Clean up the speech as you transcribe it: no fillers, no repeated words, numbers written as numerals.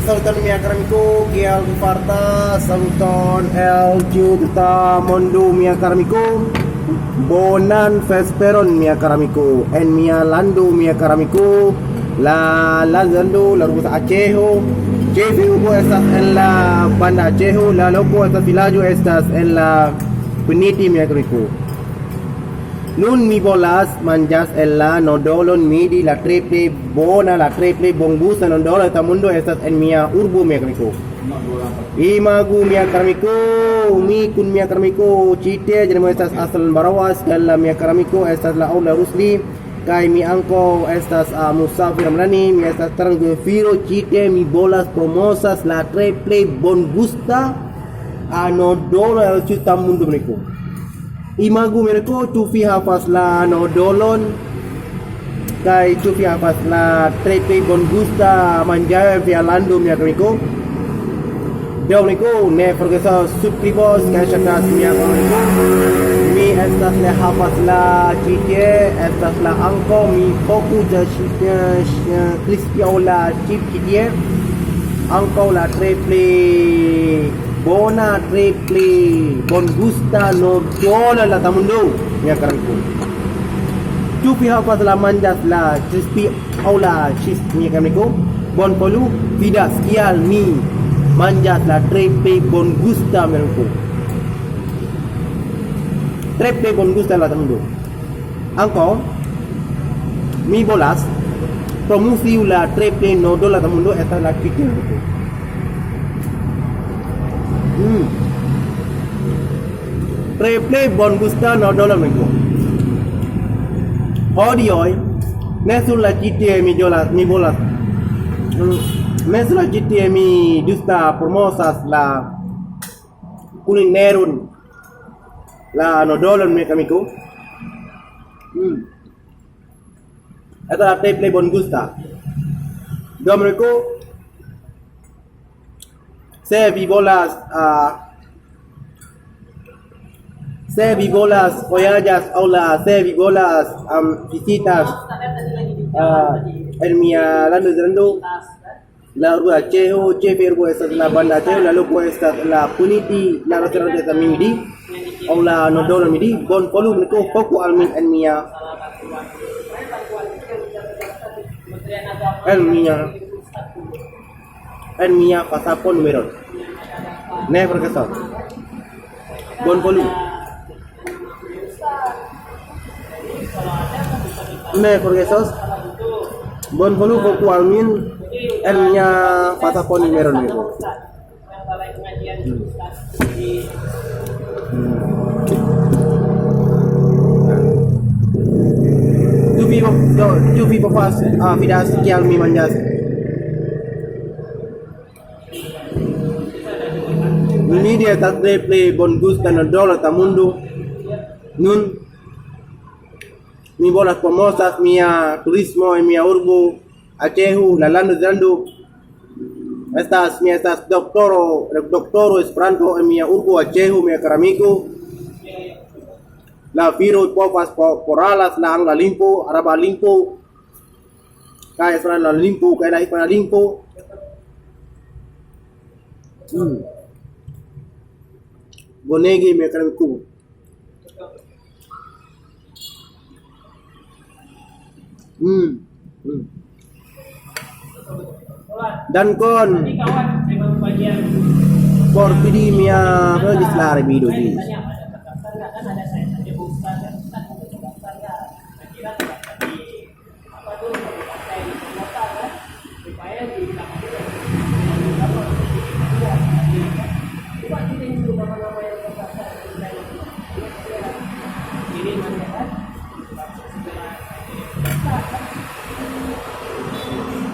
Saluton mi akaramiku, Kial Farta, saluton el Giuta Mondo mi akaramiku, Bonan Vesperon mi akaramiku, en mia lando mi akaramiku, la lando la rusa Achejo, Jehu estas en la banda Achejo, la loco estas vilaggio estas en la Puniti mi akaramiku. Nun mi volas manjas en la nodolon midi la treple bona la treple bongusta nodolo tamundo estas en mia urbo mi akaramiku. Imagu mi akaramiku, mi kun mi akaramiku, cite jenamo estas asal barawas dan la mi akaramiku estas la aula rusli, kai mi anko estas musafir amrani, mi estas transgefiro cite mi bolas promosas la treple bongusta nodolo el tamundo mereka. Imagu mereka tufi hafaz la nodolon kai tufi hafaz la trepe bongusta manjaya via lando mi akaramiku. Yo mereka ne forgesos subscribos kai shakas mi akaramiku. Mi estas le hafaz la chite estas la angko mi foku ja crispio la chip chite angko la treple bona triple bongusta nodolo la tamundo mi akaramiku. Tu pihak pas la manjas la crispy aula cheese mi akaramiku. Bon polu vidas kial mi manjas la triple bongusta mi akaramiku. Triple bongusta la tamundo. Angko mi bolas promosi la triple nodolo la tamundo esta la chicken. Triple bongusta nodolo mereka. Hodi hoy, nesulah cite mi jolas mi bolas. Nesulah cite mi justa promosas la kulinerun la nodolo mereka miku. Adalah triple bongusta. Dua mereka. Se vi bolas voyajas aula se vi bolas visitas en mi lando la rua Chejo Chefergo esta la banda Chejo la loco esta la Puniti la restaurante esta midi aula nodolo midi bon polu mereka foku almin en mia pasaporte numero. Ne profesor. Bon polu. Ne profesor. Bon polu foku almin en mia pasaporte numero nego. Tu vivo pas vidas kial mi manjas. Ini dia tak triple bongusta nodolo tamundo. Nun mi bolas famosas mia turismo en mia urbo Achejo la lando estas doctoro esperanto en mia urbo Achejo mi akaramiku. La viro povas poralas la angla limpo araba limpo kai esperan la limpo kai la hispana limpo. Bonegi mi akaramiku. Dan kon por video mia registrare video di.